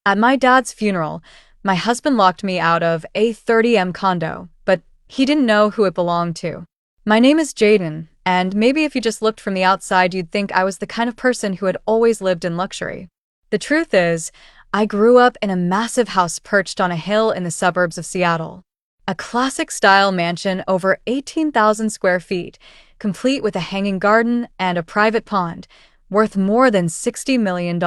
At my dad's funeral, my husband locked me out of a 30M condo, but he didn't know who it belonged to. My name is Jaden, and maybe if you just looked from the outside, you'd think I was the kind of person who had always lived in luxury. The truth is, I grew up in a massive house perched on a hill in the suburbs of Seattle. A classic-style mansion over 18,000 square feet, complete with a hanging garden and a private pond, worth more than $60 million.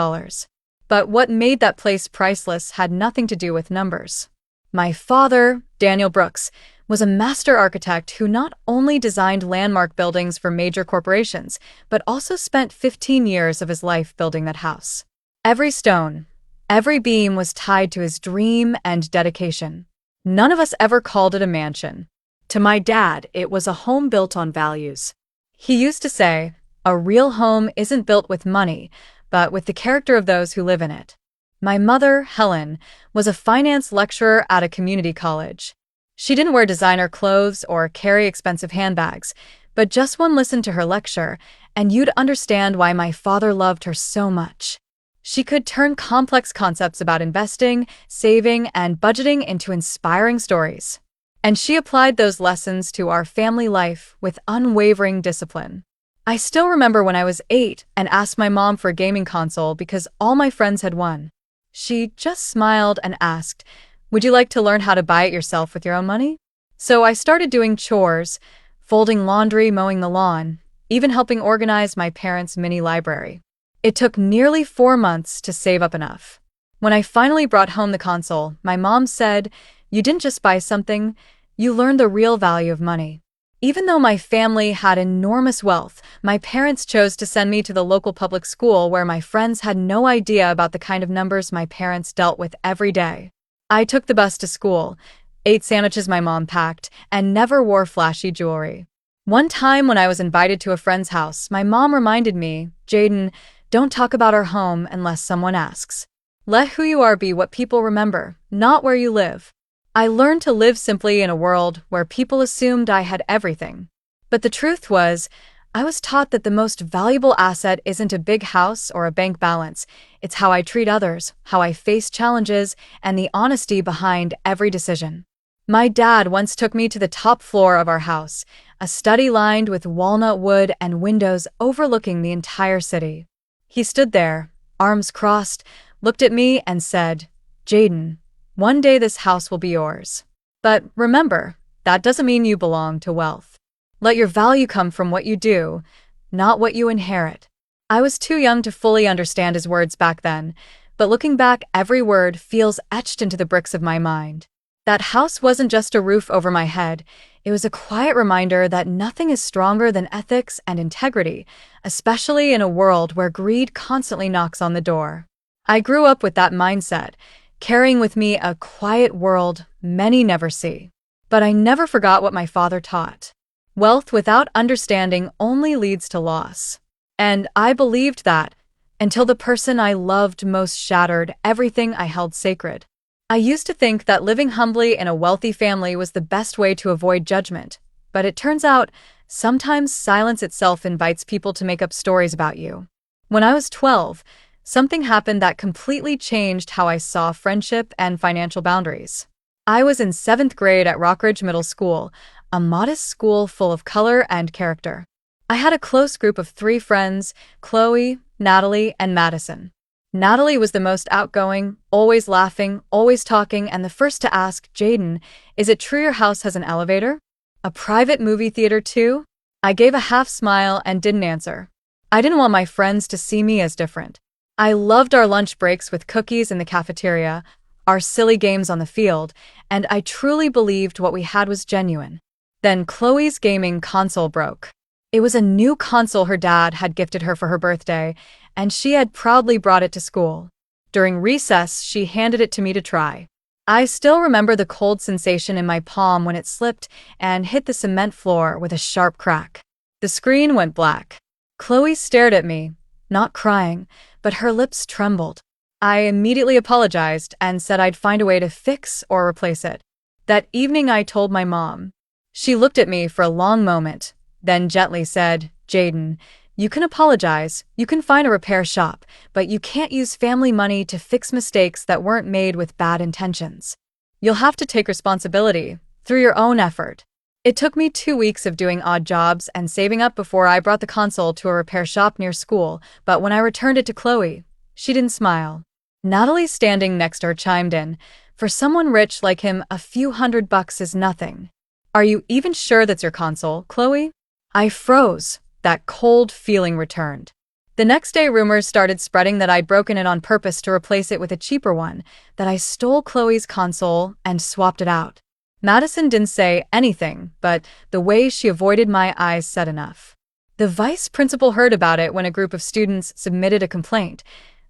But what made that place priceless had nothing to do with numbers. My father, Daniel Brooks, was a master architect who not only designed landmark buildings for major corporations, but also spent 15 years of his life building that house. Every stone, every beam was tied to his dream and dedication. None of us ever called it a mansion. To my dad, it was a home built on values. He used to say, "A real home isn't built with money, but with the character of those who live in it." My mother, Helen, was a finance lecturer at a community college. She didn't wear designer clothes or carry expensive handbags, but just one listen to her lecture, and you'd understand why my father loved her so much. She could turn complex concepts about investing, saving, and budgeting into inspiring stories. And she applied those lessons to our family life with unwavering discipline. I still remember when I was 8 and asked my mom for a gaming console because all my friends had one. She just smiled and asked, "Would you like to learn how to buy it yourself with your own money?" So I started doing chores, folding laundry, mowing the lawn, even helping organize my parents' mini library. It took nearly 4 months to save up enough. When I finally brought home the console, my mom said, "You didn't just buy something, you learned the real value of money." Even though my family had enormous wealth, my parents chose to send me to the local public school where my friends had no idea about the kind of numbers my parents dealt with every day. I took the bus to school, ate sandwiches my mom packed, and never wore flashy jewelry. One time when I was invited to a friend's house, my mom reminded me, "Jaden, don't talk about our home unless someone asks. Let who you are be what people remember, not where you live." I learned to live simply in a world where people assumed I had everything. But the truth was, I was taught that the most valuable asset isn't a big house or a bank balance. It's how I treat others, how I face challenges, and the honesty behind every decision. My dad once took me to the top floor of our house, a study lined with walnut wood and windows overlooking the entire city. He stood there, arms crossed, looked at me and said, "Jaden, one day this house will be yours. But remember, that doesn't mean you belong to wealth. Let your value come from what you do, not what you inherit." I was too young to fully understand his words back then, but looking back, every word feels etched into the bricks of my mind. That house wasn't just a roof over my head, it was a quiet reminder that nothing is stronger than ethics and integrity, especially in a world where greed constantly knocks on the door. I grew up with that mindset, carrying with me a quiet world many never see. But I never forgot what my father taught. Wealth without understanding only leads to loss. And I believed that, until the person I loved most shattered everything I held sacred. I used to think that living humbly in a wealthy family was the best way to avoid judgment, but it turns out sometimes silence itself invites people to make up stories about you. When I was 12, something happened that completely changed how I saw friendship and financial boundaries. I was in 7th grade at Rockridge Middle School, a modest school full of color and character. I had a close group of 3 friends, Chloe, Natalie, and Madison. Natalie was the most outgoing, always laughing, always talking, and the first to ask, "Jaden, is it true your house has an elevator? A private movie theater too?" I gave a half smile and didn't answer. I didn't want my friends to see me as different. I loved our lunch breaks with cookies in the cafeteria, our silly games on the field, and I truly believed what we had was genuine. Then Chloe's gaming console broke. It was a new console her dad had gifted her for her birthday, and she had proudly brought it to school. During recess, she handed it to me to try. I still remember the cold sensation in my palm when it slipped and hit the cement floor with a sharp crack. The screen went black. Chloe stared at me, not crying, but her lips trembled. I immediately apologized and said I'd find a way to fix or replace it. That evening I told my mom. She looked at me for a long moment, then gently said, "Jaden, You can apologize, you can find a repair shop, but you can't use family money to fix mistakes that weren't made with bad intentions. You'll have to take responsibility through your own effort. It took me 2 weeks of doing odd jobs and saving up before I brought the console to a repair shop near school, but when I returned it to Chloe, she didn't smile. Natalie, standing next to her, chimed in, "For someone rich like him, a few $100 is nothing." "Are you even sure that's your console, Chloe?" I froze. That cold feeling returned. The next day, rumors started spreading that I'd broken it on purpose to replace it with a cheaper one, that I stole Chloe's console and swapped it out. Madison didn't say anything, but the way she avoided my eyes said enough. The vice principal heard about it when a group of students submitted a complaint,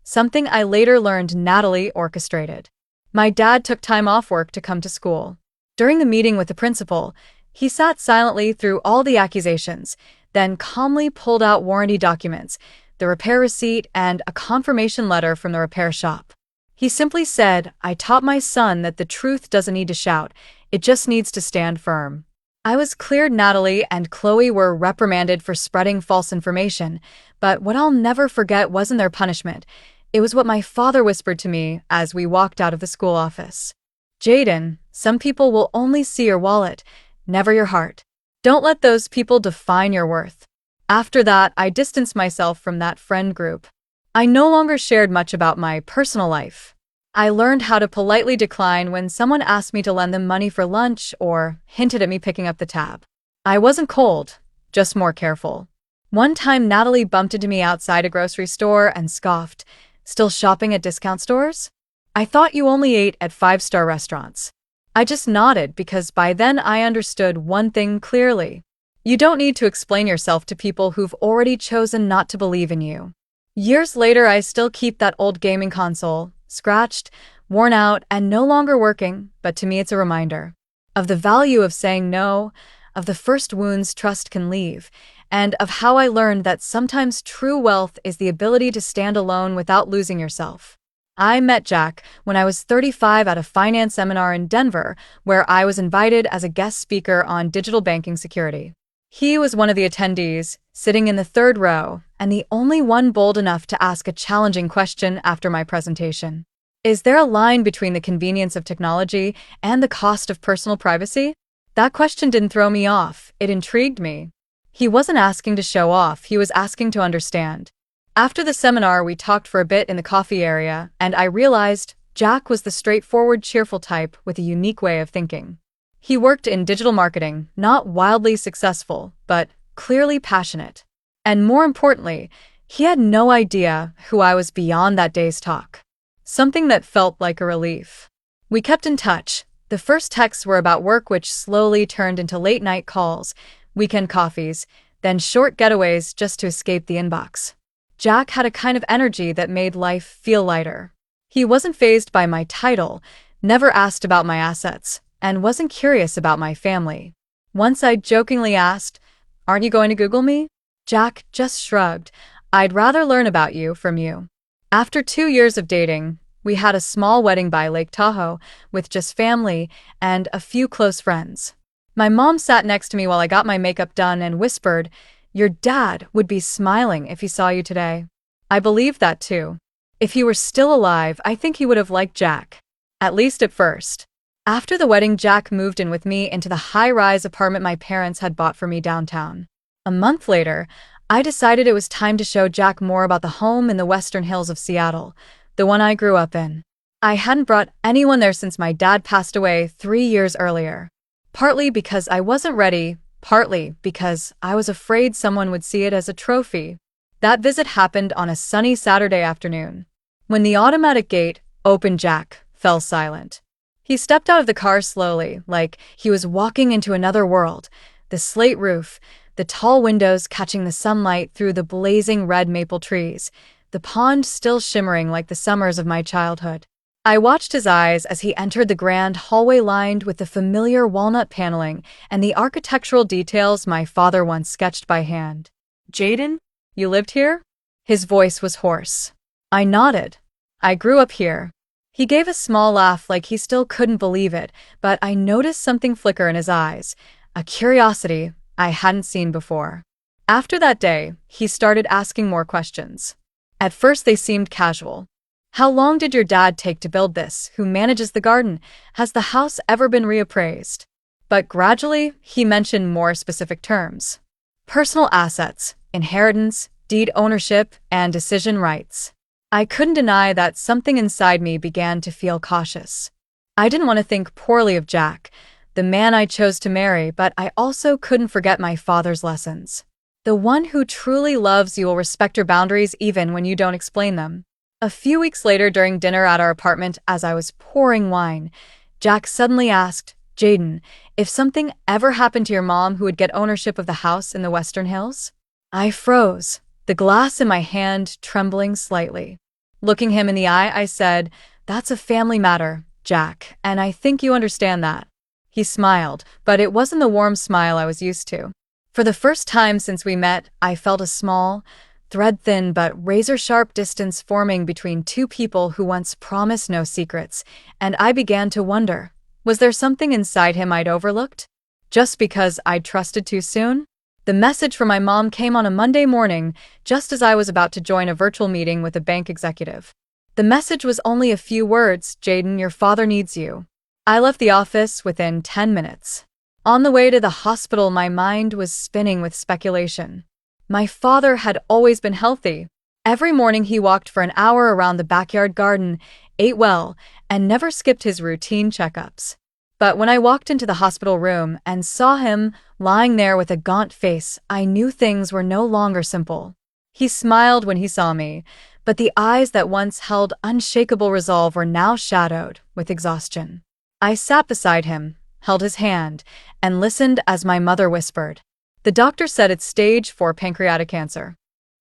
something I later learned Natalie orchestrated. My dad took time off work to come to school. During the meeting with the principal, he sat silently through all the accusations, then calmly pulled out warranty documents, the repair receipt, and a confirmation letter from the repair shop. He simply said, "I taught my son that the truth doesn't need to shout, it just needs to stand firm." I was cleared. Natalie and Chloe were reprimanded for spreading false information, but what I'll never forget wasn't their punishment. It was what my father whispered to me as we walked out of the school office. "Jaden, some people will only see your wallet, never your heart. Don't let those people define your worth." After that, I distanced myself from that friend group. I no longer shared much about my personal life. I learned how to politely decline when someone asked me to lend them money for lunch or hinted at me picking up the tab. I wasn't cold, just more careful. One time, Natalie bumped into me outside a grocery store and scoffed, "Still shopping at discount stores? I thought you only ate at five-star restaurants." I just nodded because by then I understood one thing clearly. You don't need to explain yourself to people who've already chosen not to believe in you. Years later, I still keep that old gaming console, scratched, worn out, and no longer working, but to me it's a reminder of the value of saying no, of the first wounds trust can leave, and of how I learned that sometimes true wealth is the ability to stand alone without losing yourself. I met Jack when I was 35 at a finance seminar in Denver, where I was invited as a guest speaker on digital banking security. He was one of the attendees, sitting in the third row, and the only one bold enough to ask a challenging question after my presentation. Is there a line between the convenience of technology and the cost of personal privacy? That question didn't throw me off, it intrigued me. He wasn't asking to show off, he was asking to understand. After the seminar, we talked for a bit in the coffee area, and I realized Jack was the straightforward, cheerful type with a unique way of thinking. He worked in digital marketing, not wildly successful, but clearly passionate. And more importantly, he had no idea who I was beyond that day's talk. Something that felt like a relief. We kept in touch. The first texts were about work, which slowly turned into late-night calls, weekend coffees, then short getaways just to escape the inbox. Jack had a kind of energy that made life feel lighter. He wasn't fazed by my title, never asked about my assets, and wasn't curious about my family. Once I jokingly asked, "Aren't you going to Google me?" Jack just shrugged. "I'd rather learn about you from you." After 2 years of dating, we had a small wedding by Lake Tahoe with just family and a few close friends. My mom sat next to me while I got my makeup done and whispered, "Your dad would be smiling if he saw you today." I believed that too. If he were still alive, I think he would have liked Jack. At least at first. After the wedding, Jack moved in with me into the high-rise apartment my parents had bought for me downtown. A month later, I decided it was time to show Jack more about the home in the western hills of Seattle, the one I grew up in. I hadn't brought anyone there since my dad passed away 3 years earlier. Partly because I wasn't ready, partly because I was afraid someone would see it as a trophy. That visit happened on a sunny Saturday afternoon. When the automatic gate opened, Jack fell silent. He stepped out of the car slowly, like he was walking into another world. The slate roof, the tall windows catching the sunlight through the blazing red maple trees, the pond still shimmering like the summers of my childhood. I watched his eyes as he entered the grand hallway lined with the familiar walnut paneling and the architectural details my father once sketched by hand. "Jaden, you lived here?" His voice was hoarse. I nodded. "I grew up here." He gave a small laugh like he still couldn't believe it, but I noticed something flicker in his eyes, a curiosity I hadn't seen before. After that day, he started asking more questions. At first they seemed casual. How long did your dad take to build this? Who manages the garden? Has the house ever been reappraised? But gradually, he mentioned more specific terms. Personal assets, inheritance, deed ownership, and decision rights. I couldn't deny that something inside me began to feel cautious. I didn't want to think poorly of Jack, the man I chose to marry, but I also couldn't forget my father's lessons. The one who truly loves you will respect your boundaries even when you don't explain them. A few weeks later, during dinner at our apartment, as I was pouring wine, Jack suddenly asked, "Jaden, if something ever happened to your mom, who would get ownership of the house in the Western Hills?" I froze, the glass in my hand trembling slightly. Looking him in the eye, I said, "That's a family matter, Jack, and I think you understand that." He smiled, but it wasn't the warm smile I was used to. For the first time since we met, I felt a small, thread-thin but razor-sharp distance forming between two people who once promised no secrets, and I began to wonder, was there something inside him I'd overlooked? Just because I'd trusted too soon? The message from my mom came on a Monday morning, just as I was about to join a virtual meeting with a bank executive. The message was only a few words: "Jaden, your father needs you." I left the office within 10 minutes. On the way to the hospital, my mind was spinning with speculation. My father had always been healthy. Every morning he walked for an hour around the backyard garden, ate well, and never skipped his routine checkups. But when I walked into the hospital room and saw him lying there with a gaunt face, I knew things were no longer simple. He smiled when he saw me, but the eyes that once held unshakable resolve were now shadowed with exhaustion. I sat beside him, held his hand, and listened as my mother whispered, "The doctor said it's stage 4 pancreatic cancer.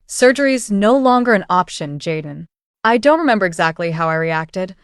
Surgery's no longer an option, Jaden." I don't remember exactly how I reacted.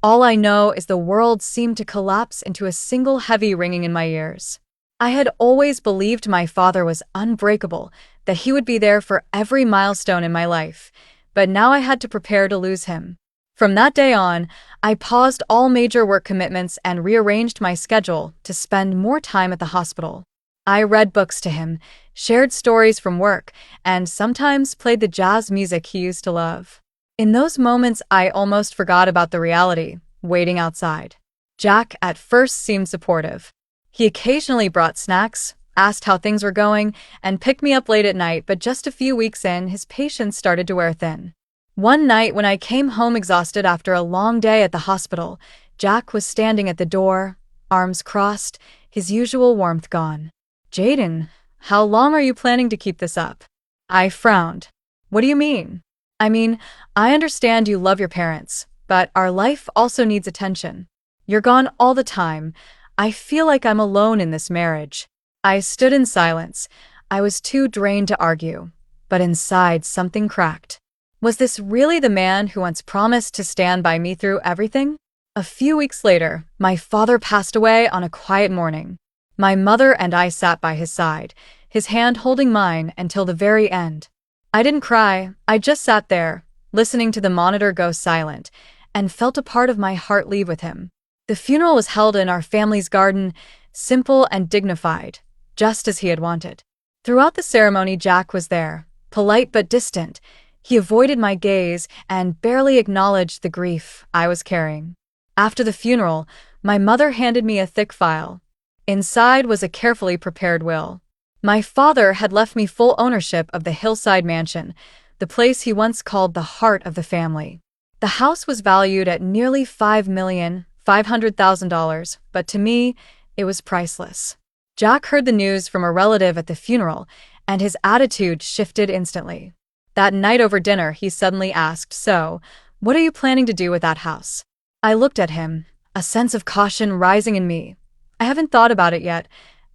All I know is the world seemed to collapse into a single heavy ringing in my ears. I had always believed my father was unbreakable, that he would be there for every milestone in my life, but now I had to prepare to lose him. From that day on, I paused all major work commitments and rearranged my schedule to spend more time at the hospital. I read books to him, shared stories from work, and sometimes played the jazz music he used to love. In those moments, I almost forgot about the reality, waiting outside. Jack at first seemed supportive. He occasionally brought snacks, asked how things were going, and picked me up late at night, but just a few weeks in, his patience started to wear thin. One night when I came home exhausted after a long day at the hospital, Jack was standing at the door, arms crossed, his usual warmth gone. "Jaden, how long are you planning to keep this up?" I frowned. "What do you mean?" "I mean, I understand you love your parents, but our life also needs attention. You're gone all the time. I feel like I'm alone in this marriage." I stood in silence. I was too drained to argue, but inside something cracked. Was this really the man who once promised to stand by me through everything? A few weeks later, my father passed away on a quiet morning. My mother and I sat by his side, his hand holding mine until the very end. I didn't cry, I just sat there, listening to the monitor go silent, and felt a part of my heart leave with him. The funeral was held in our family's garden, simple and dignified, just as he had wanted. Throughout the ceremony, Jack was there, polite but distant. He avoided my gaze and barely acknowledged the grief I was carrying. After the funeral, my mother handed me a thick file. Inside was a carefully prepared will. My father had left me full ownership of the hillside mansion, the place he once called the heart of the family. The house was valued at nearly $5,500,000, but to me, it was priceless. Jack heard the news from a relative at the funeral, and his attitude shifted instantly. That night over dinner, he suddenly asked, "So, what are you planning to do with that house?" I looked at him, a sense of caution rising in me. "I haven't thought about it yet.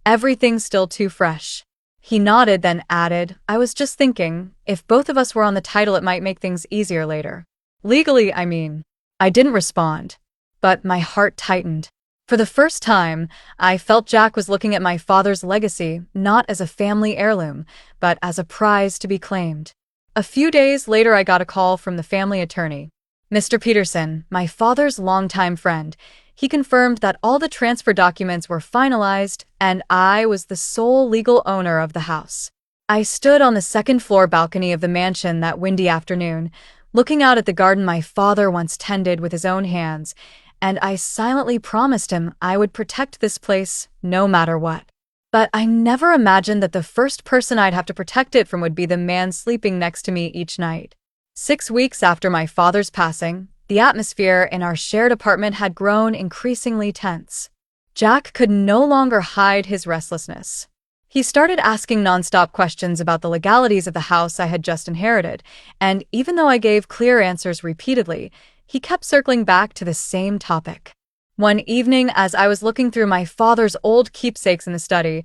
Everything's still too fresh." He nodded, then added, "I was just thinking, if both of us were on the title, it might make things easier later. Legally, I mean." I didn't respond, but my heart tightened. For the first time, I felt Jack was looking at my father's legacy not as a family heirloom, but as a prize to be claimed. A few days later, I got a call from the family attorney. Mr. Peterson, my father's longtime friend. He confirmed that all the transfer documents were finalized and I was the sole legal owner of the house. I stood on the second-floor balcony of the mansion that windy afternoon, looking out at the garden my father once tended with his own hands, and I silently promised him I would protect this place no matter what. But I never imagined that the first person I'd have to protect it from would be the man sleeping next to me each night. 6 weeks after my father's passing, the atmosphere in our shared apartment had grown increasingly tense. Jack could no longer hide his restlessness. He started asking nonstop questions about the legalities of the house I had just inherited, and even though I gave clear answers repeatedly, he kept circling back to the same topic. One evening, as I was looking through my father's old keepsakes in the study,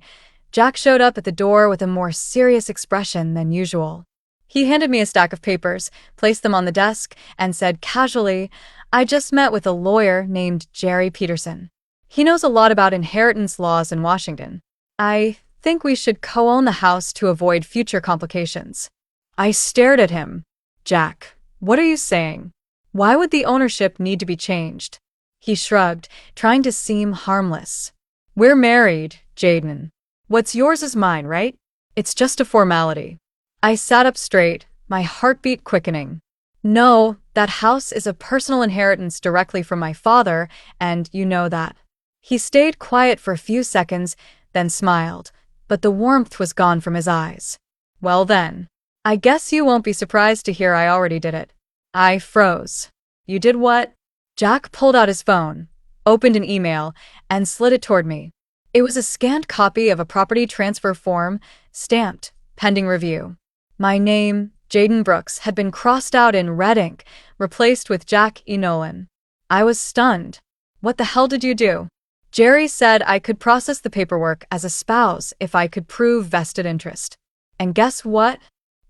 Jack showed up at the door with a more serious expression than usual. He handed me a stack of papers, placed them on the desk, and said casually, "I just met with a lawyer named Jerry Peterson. He knows a lot about inheritance laws in Washington. I think we should co-own the house to avoid future complications." I stared at him. "Jack, what are you saying? Why would the ownership need to be changed?" He shrugged, trying to seem harmless. "We're married, Jaden. What's yours is mine, right? It's just a formality." I sat up straight, my heartbeat quickening. "No, that house is a personal inheritance directly from my father, and you know that." He stayed quiet for a few seconds, then smiled, but the warmth was gone from his eyes. "Well then, I guess you won't be surprised to hear I already did it." I froze. "You did what?" Jack pulled out his phone, opened an email, and slid it toward me. It was a scanned copy of a property transfer form, stamped, pending review. My name, Jaden Brooks, had been crossed out in red ink, replaced with Jack E. Nolan. I was stunned. "What the hell did you do?" "Jerry said I could process the paperwork as a spouse if I could prove vested interest. And guess what?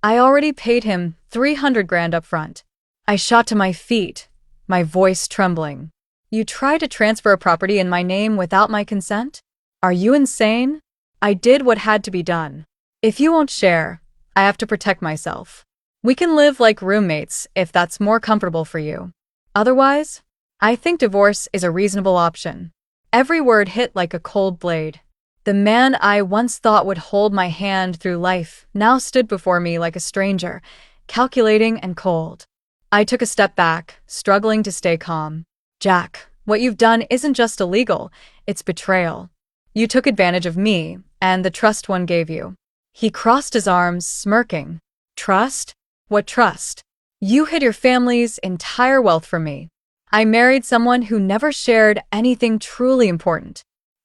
I already paid him $300,000 up front." I shot to my feet, my voice trembling. "You tried to transfer a property in my name without my consent? Are you insane?" "I did what had to be done. If you won't share, I have to protect myself. We can live like roommates if that's more comfortable for you. Otherwise, I think divorce is a reasonable option." Every word hit like a cold blade. The man I once thought would hold my hand through life now stood before me like a stranger, calculating and cold. I took a step back, struggling to stay calm. "Jack, what you've done isn't just illegal, it's betrayal. You took advantage of me and the trust one gave you." He crossed his arms, smirking. "Trust? What trust? You hid your family's entire wealth from me. I married someone who never shared anything truly important."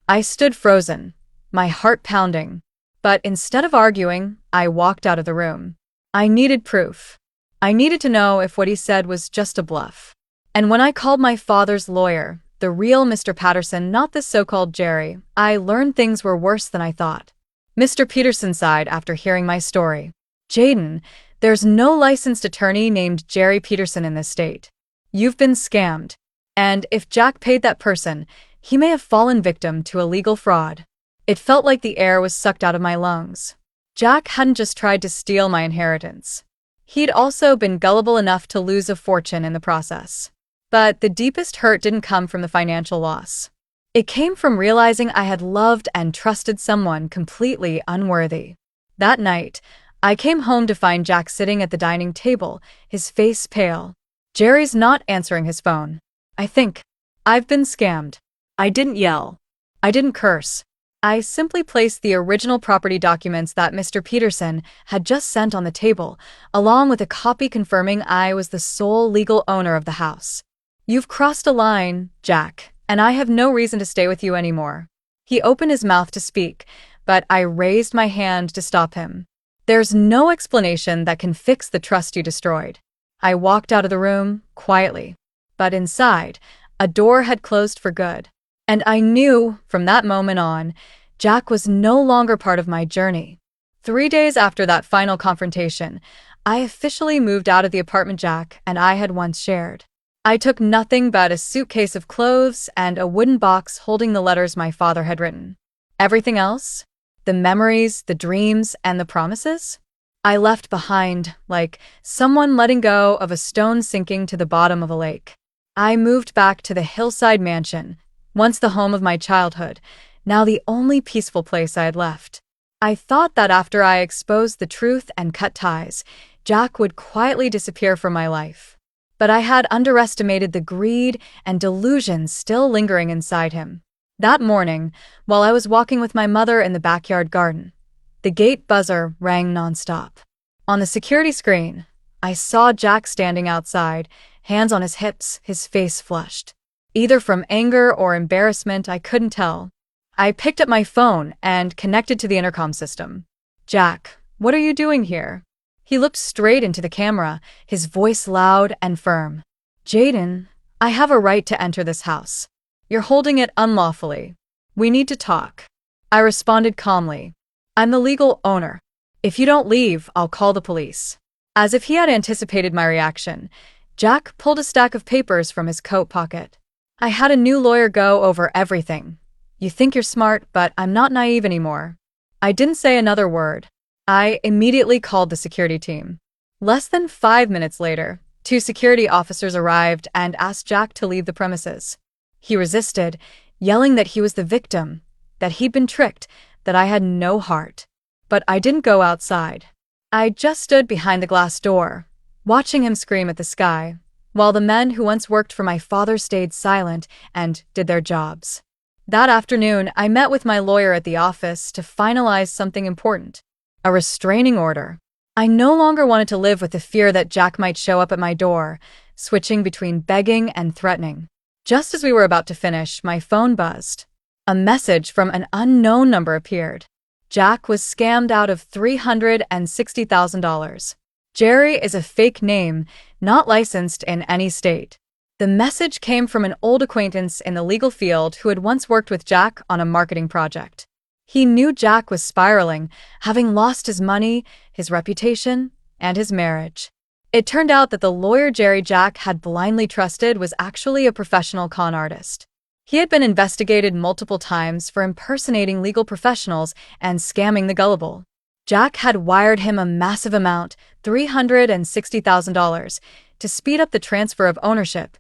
I stood frozen, my heart pounding. But instead of arguing, I walked out of the room. I needed proof. I needed to know if what he said was just a bluff. And when I called my father's lawyer, the real Mr. Patterson, not this so-called Jerry, I learned things were worse than I thought. Mr. Peterson sighed after hearing my story. "Jaden, there's no licensed attorney named Jerry Peterson in this state. You've been scammed. And if Jack paid that person, he may have fallen victim to a legal fraud." It felt like the air was sucked out of my lungs. Jack hadn't just tried to steal my inheritance. He'd also been gullible enough to lose a fortune in the process. But the deepest hurt didn't come from the financial loss. It came from realizing I had loved and trusted someone completely unworthy. That night, I came home to find Jack sitting at the dining table, his face pale. "Jerry's not answering his phone. I think I've been scammed." I didn't yell. I didn't curse. I simply placed the original property documents that Mr. Peterson had just sent on the table, along with a copy confirming I was the sole legal owner of the house. "You've crossed a line, Jack, and I have no reason to stay with you anymore." He opened his mouth to speak, but I raised my hand to stop him. "There's no explanation that can fix the trust you destroyed." I walked out of the room, quietly. But inside, a door had closed for good. And I knew, from that moment on, Jack was no longer part of my journey. 3 days after that final confrontation, I officially moved out of the apartment Jack and I had once shared. I took nothing but a suitcase of clothes and a wooden box holding the letters my father had written. Everything else, the memories, the dreams, and the promises, I left behind, like someone letting go of a stone sinking to the bottom of a lake. I moved back to the hillside mansion, once the home of my childhood, now the only peaceful place I had left. I thought that after I exposed the truth and cut ties, Jack would quietly disappear from my life. But I had underestimated the greed and delusion still lingering inside him. That morning, while I was walking with my mother in the backyard garden, the gate buzzer rang nonstop. On the security screen, I saw Jack standing outside, hands on his hips, his face flushed. Either from anger or embarrassment, I couldn't tell. I picked up my phone and connected to the intercom system. "Jack, what are you doing here?" He looked straight into the camera, his voice loud and firm. "Jaden, I have a right to enter this house. You're holding it unlawfully. We need to talk." I responded calmly. "I'm the legal owner. If you don't leave, I'll call the police." As if he had anticipated my reaction, Jack pulled a stack of papers from his coat pocket. "I had a new lawyer go over everything. You think you're smart, but I'm not naive anymore." I didn't say another word. I immediately called the security team. Less than 5 minutes later, 2 security officers arrived and asked Jack to leave the premises. He resisted, yelling that he was the victim, that he'd been tricked, that I had no heart. But I didn't go outside. I just stood behind the glass door, watching him scream at the sky, while the men who once worked for my father stayed silent and did their jobs. That afternoon, I met with my lawyer at the office to finalize something important: a restraining order. I no longer wanted to live with the fear that Jack might show up at my door, switching between begging and threatening. Just as we were about to finish, my phone buzzed. A message from an unknown number appeared. Jack was scammed out of $360,000. Jerry is a fake name, not licensed in any state. The message came from an old acquaintance in the legal field who had once worked with Jack on a marketing project. He knew Jack was spiraling, having lost his money, his reputation, and his marriage. It turned out that the lawyer Jerry Jack had blindly trusted was actually a professional con artist. He had been investigated multiple times for impersonating legal professionals and scamming the gullible. Jack had wired him a massive amount, $360,000, to speed up the transfer of ownership,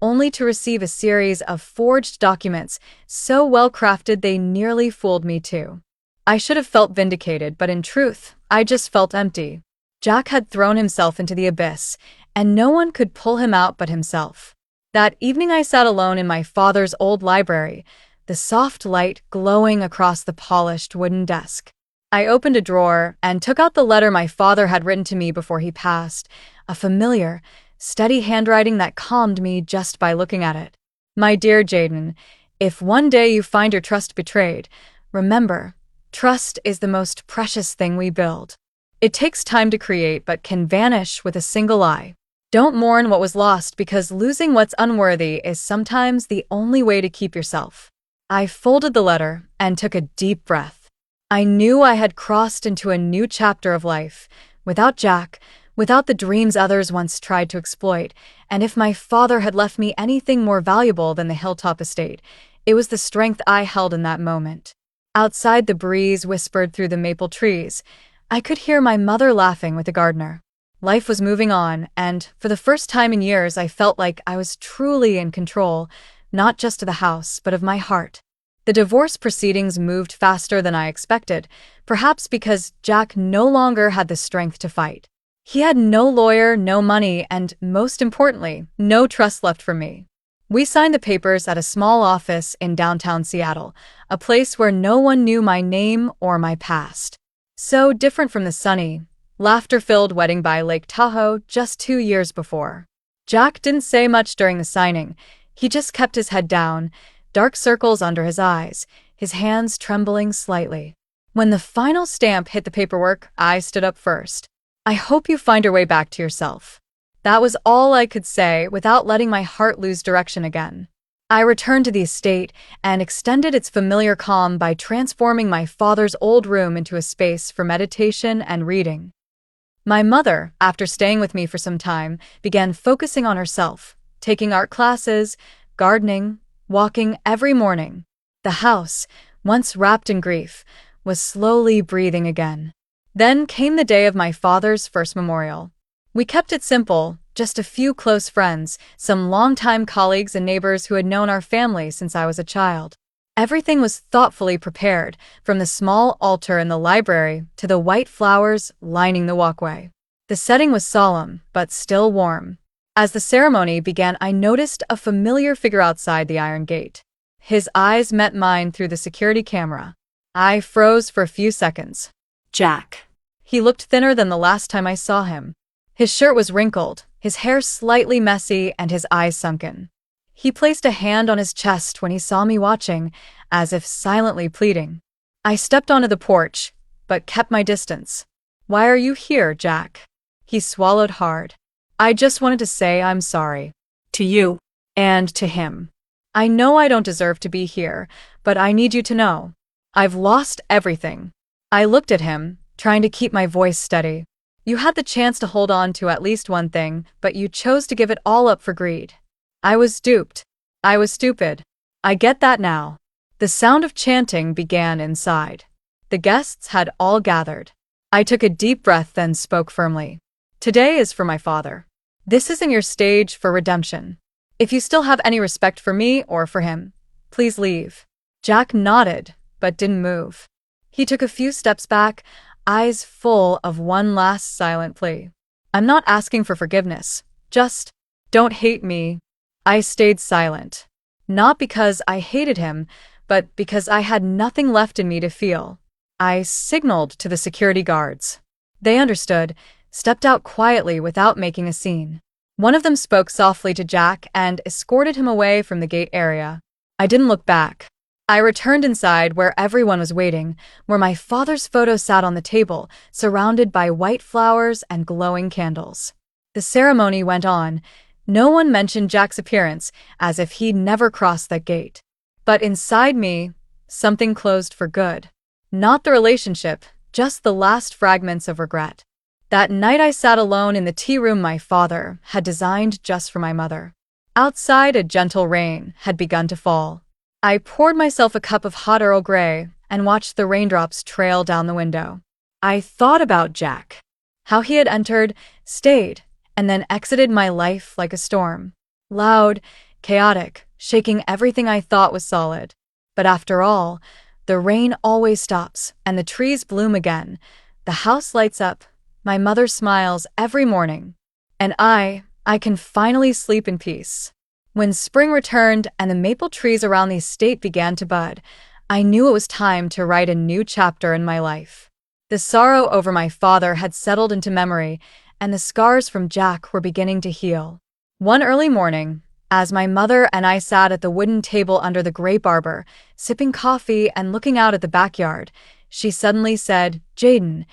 only to receive a series of forged documents so well-crafted they nearly fooled me too. I should have felt vindicated, but in truth, I just felt empty. Jack had thrown himself into the abyss, and no one could pull him out but himself. That evening I sat alone in my father's old library, the soft light glowing across the polished wooden desk. I opened a drawer and took out the letter my father had written to me before he passed, a familiar, steady handwriting that calmed me just by looking at it. "My dear Jaden, if one day you find your trust betrayed, remember, trust is the most precious thing we build. It takes time to create but can vanish with a single lie. Don't mourn what was lost because losing what's unworthy is sometimes the only way to keep yourself." I folded the letter and took a deep breath. I knew I had crossed into a new chapter of life, without Jack, without the dreams others once tried to exploit, and if my father had left me anything more valuable than the hilltop estate, it was the strength I held in that moment. Outside, the breeze whispered through the maple trees. I could hear my mother laughing with the gardener. Life was moving on, and for the first time in years I felt like I was truly in control, not just of the house, but of my heart. The divorce proceedings moved faster than I expected, perhaps because Jack no longer had the strength to fight. He had no lawyer, no money, and, most importantly, no trust left for me. We signed the papers at a small office in downtown Seattle, a place where no one knew my name or my past. So different from the sunny, laughter-filled wedding by Lake Tahoe just 2 years before. Jack didn't say much during the signing. He just kept his head down, dark circles under his eyes, his hands trembling slightly. When the final stamp hit the paperwork, I stood up first. "I hope you find your way back to yourself." That was all I could say without letting my heart lose direction again. I returned to the estate and extended its familiar calm by transforming my father's old room into a space for meditation and reading. My mother, after staying with me for some time, began focusing on herself, taking art classes, gardening, walking every morning. The house, once wrapped in grief, was slowly breathing again. Then came the day of my father's first memorial. We kept it simple, just a few close friends, some longtime colleagues and neighbors who had known our family since I was a child. Everything was thoughtfully prepared, from the small altar in the library to the white flowers lining the walkway. The setting was solemn, but still warm. As the ceremony began, I noticed a familiar figure outside the iron gate. His eyes met mine through the security camera. I froze for a few seconds. Jack. He looked thinner than the last time I saw him. His shirt was wrinkled, his hair slightly messy, and his eyes sunken. He placed a hand on his chest when he saw me watching, as if silently pleading. I stepped onto the porch, but kept my distance. "Why are you here, Jack?" He swallowed hard. "I just wanted to say I'm sorry." To you. And to him. "I know I don't deserve to be here, but I need you to know. I've lost everything." I looked at him, trying to keep my voice steady. "You had the chance to hold on to at least one thing, but you chose to give it all up for greed. I was duped. I was stupid. I get that now." The sound of chanting began inside. The guests had all gathered. I took a deep breath, then spoke firmly. "Today is for my father. This isn't your stage for redemption. If you still have any respect for me or for him, please leave." Jack nodded, but didn't move. He took a few steps back, eyes full of one last silent plea. "I'm not asking for forgiveness. Just don't hate me." I stayed silent. Not because I hated him, but because I had nothing left in me to feel. I signaled to the security guards. They understood, stepped out quietly without making a scene. One of them spoke softly to Jack and escorted him away from the gate area. I didn't look back. I returned inside where everyone was waiting, where my father's photo sat on the table, surrounded by white flowers and glowing candles. The ceremony went on. No one mentioned Jack's appearance, as if he'd never crossed that gate. But inside me, something closed for good. Not the relationship, just the last fragments of regret. That night I sat alone in the tea room my father had designed just for my mother. Outside, a gentle rain had begun to fall. I poured myself a cup of hot Earl Grey and watched the raindrops trail down the window. I thought about Jack. How he had entered, stayed, and then exited my life like a storm. Loud, chaotic, shaking everything I thought was solid. But after all, the rain always stops, and the trees bloom again. The house lights up, my mother smiles every morning. And I can finally sleep in peace. When spring returned and the maple trees around the estate began to bud, I knew it was time to write a new chapter in my life. The sorrow over my father had settled into memory, and the scars from Jack were beginning to heal. One early morning, as my mother and I sat at the wooden table under the grape arbor, sipping coffee and looking out at the backyard, she suddenly said, "Jaden,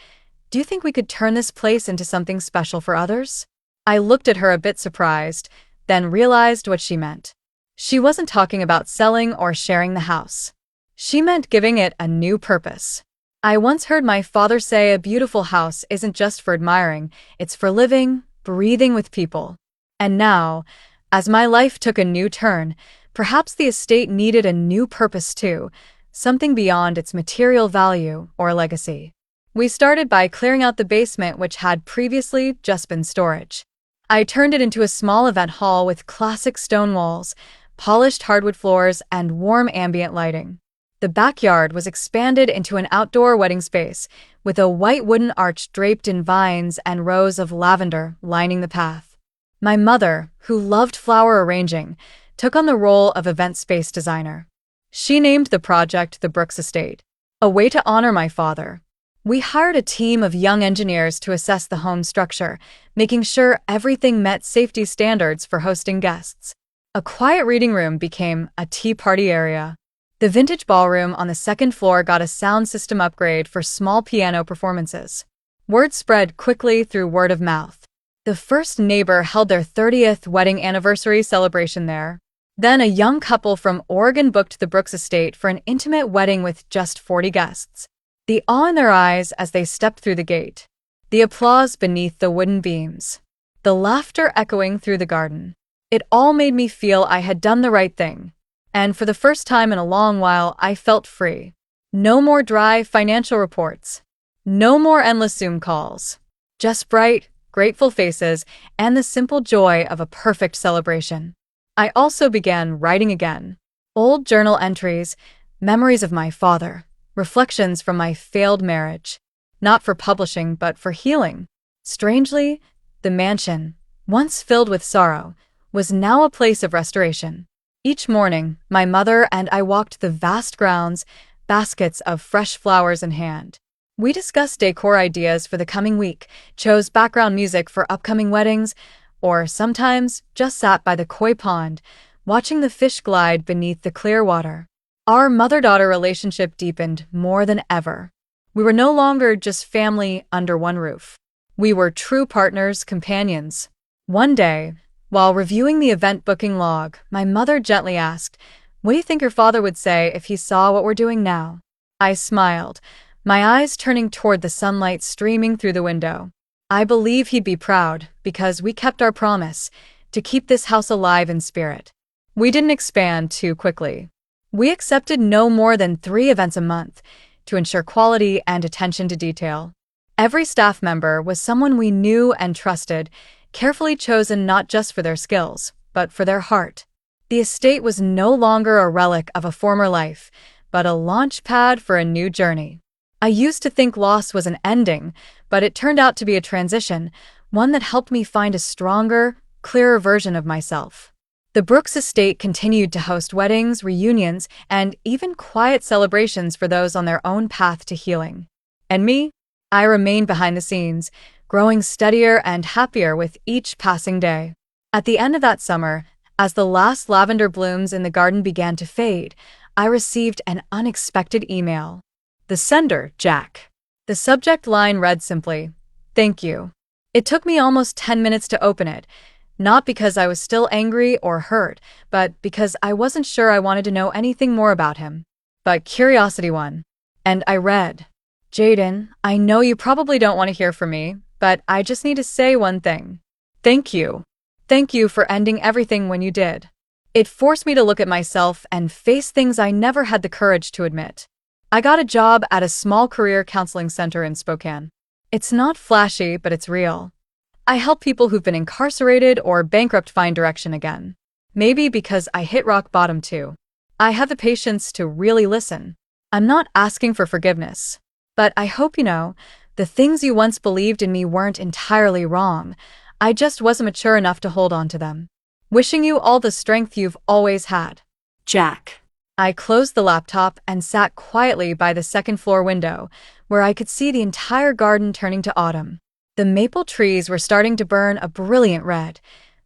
do you think we could turn this place into something special for others?" I looked at her a bit surprised, then realized what she meant. She wasn't talking about selling or sharing the house. She meant giving it a new purpose. I once heard my father say a beautiful house isn't just for admiring, it's for living, breathing with people. And now, as my life took a new turn, perhaps the estate needed a new purpose too, something beyond its material value or legacy. We started by clearing out the basement, which had previously just been storage. I turned it into a small event hall with classic stone walls, polished hardwood floors, and warm ambient lighting. The backyard was expanded into an outdoor wedding space, with a white wooden arch draped in vines and rows of lavender lining the path. My mother, who loved flower arranging, took on the role of event space designer. She named the project the Brooks Estate, a way to honor my father. We hired a team of young engineers to assess the home structure, making sure everything met safety standards for hosting guests. A quiet reading room became a tea party area. The vintage ballroom on the second floor got a sound system upgrade for small piano performances. Word spread quickly through word of mouth. The first neighbor held their 30th wedding anniversary celebration there. Then a young couple from Oregon booked the Brooks Estate for an intimate wedding with just 40 guests. The awe in their eyes as they stepped through the gate. The applause beneath the wooden beams. The laughter echoing through the garden. It all made me feel I had done the right thing. And for the first time in a long while, I felt free. No more dry financial reports. No more endless Zoom calls. Just bright, grateful faces and the simple joy of a perfect celebration. I also began writing again. Old journal entries, Memories of my father, reflections from my failed marriage. Not for publishing, but for healing. Strangely, the mansion, once filled with sorrow, was now a place of restoration. Each morning, my mother and I walked the vast grounds, baskets of fresh flowers in hand. We discussed decor ideas for the coming week, chose background music for upcoming weddings, or sometimes just sat by the koi pond, watching the fish glide beneath the clear water. Our mother-daughter relationship deepened more than ever. We were no longer just family under one roof. We were true partners, companions. One day, while reviewing the event booking log, my mother gently asked, "What do you think your father would say if he saw what we're doing now?" I smiled, my eyes turning toward the sunlight streaming through the window. I believe he'd be proud, because we kept our promise to keep this house alive in spirit. We didn't expand too quickly. We accepted no more than 3 events a month to ensure quality and attention to detail. Every staff member was someone we knew and trusted, carefully chosen not just for their skills, but for their heart. The estate was no longer a relic of a former life, but a launch pad for a new journey. I used to think loss was an ending, but it turned out to be a transition, one that helped me find a stronger, clearer version of myself. The Brooks estate continued to host weddings, reunions, and even quiet celebrations for those on their own path to healing. And me? I remained behind the scenes, growing steadier and happier with each passing day. At the end of that summer, as the last lavender blooms in the garden began to fade, I received an unexpected email. The sender, Jack. The subject line read simply, "Thank you." It took me almost 10 minutes to open it, not because I was still angry or hurt, but because I wasn't sure I wanted to know anything more about him. But curiosity won. And I read, "Jaden, I know you probably don't want to hear from me, but I just need to say one thing. Thank you. Thank you for ending everything when you did." It forced me to look at myself and face things I never had the courage to admit. I got a job at a small career counseling center in Spokane. It's not flashy, but it's real. I help people who've been incarcerated or bankrupt find direction again. Maybe because I hit rock bottom too. I have the patience to really listen. I'm not asking for forgiveness. But I hope you know, the things you once believed in me weren't entirely wrong. I just wasn't mature enough to hold on to them. Wishing you all the strength you've always had. Jack. I closed the laptop and sat quietly by the second-floor window, where I could see the entire garden turning to autumn. The maple trees were starting to burn a brilliant red,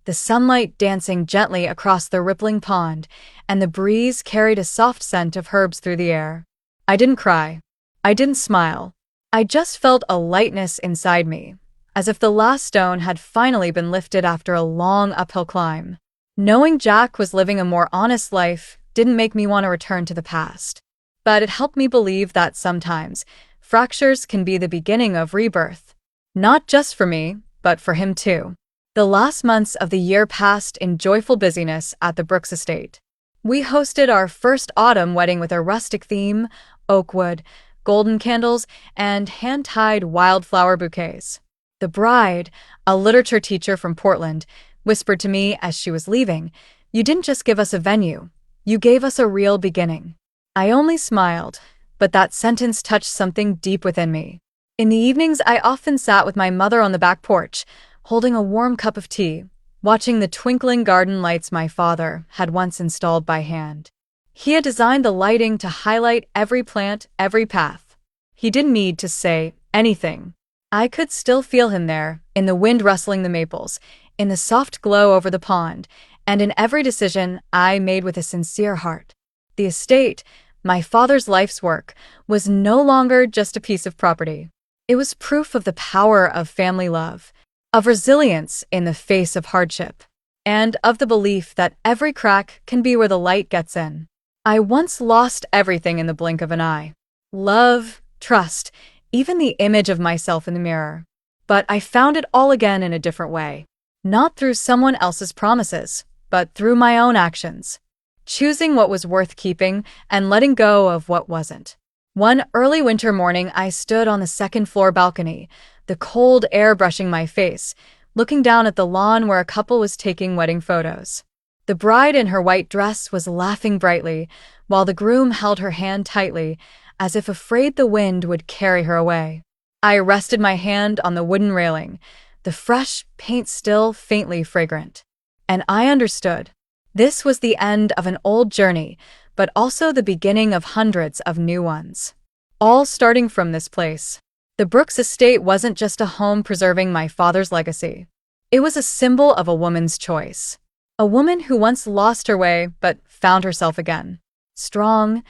the sunlight dancing gently across the rippling pond, and the breeze carried a soft scent of herbs through the air. I didn't cry. I didn't smile. I just felt a lightness inside me, as if the last stone had finally been lifted after a long uphill climb. Knowing Jack was living a more honest life didn't make me want to return to the past. But it helped me believe that sometimes fractures can be the beginning of rebirth. Not just for me, but for him too. The last months of the year passed in joyful busyness at the Brooks estate. We hosted our first autumn wedding with a rustic theme, oak wood, golden candles, and hand-tied wildflower bouquets. The bride, a literature teacher from Portland, whispered to me as she was leaving, "You didn't just give us a venue, you gave us a real beginning." I only smiled, but that sentence touched something deep within me. In the evenings, I often sat with my mother on the back porch, holding a warm cup of tea, watching the twinkling garden lights my father had once installed by hand. He had designed the lighting to highlight every plant, every path. He didn't need to say anything. I could still feel him there, in the wind rustling the maples, in the soft glow over the pond, and in every decision I made with a sincere heart. The estate, my father's life's work, was no longer just a piece of property. It was proof of the power of family love, of resilience in the face of hardship, and of the belief that every crack can be where the light gets in. I once lost everything in the blink of an eye. Love, trust, even the image of myself in the mirror. But I found it all again in a different way. Not through someone else's promises, but through my own actions. Choosing what was worth keeping and letting go of what wasn't. One early winter morning, I stood on the second-floor balcony, the cold air brushing my face, looking down at the lawn where a couple was taking wedding photos. The bride in her white dress was laughing brightly, while the groom held her hand tightly, as if afraid the wind would carry her away. I rested my hand on the wooden railing, the fresh paint still faintly fragrant. And I understood. This was the end of an old journey, but also the beginning of hundreds of new ones. All starting from this place. The Brooks estate wasn't just a home preserving my father's legacy. It was a symbol of a woman's choice. A woman who once lost her way but found herself again. Strong,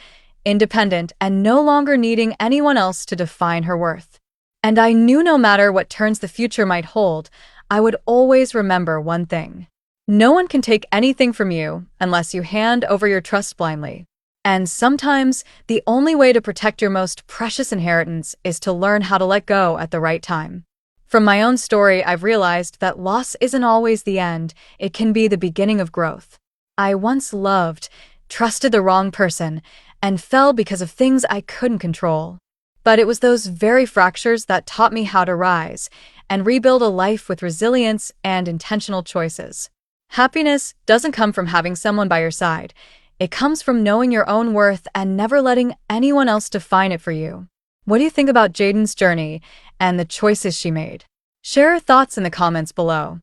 independent, and no longer needing anyone else to define her worth. And I knew no matter what turns the future might hold, I would always remember one thing. No one can take anything from you unless you hand over your trust blindly. And sometimes, the only way to protect your most precious inheritance is to learn how to let go at the right time. From my own story, I've realized that loss isn't always the end, it can be the beginning of growth. I once loved, trusted the wrong person, and fell because of things I couldn't control. But it was those very fractures that taught me how to rise and rebuild a life with resilience and intentional choices. Happiness doesn't come from having someone by your side. It comes from knowing your own worth and never letting anyone else define it for you. What do you think about Jaden's journey and the choices she made? Share your thoughts in the comments below.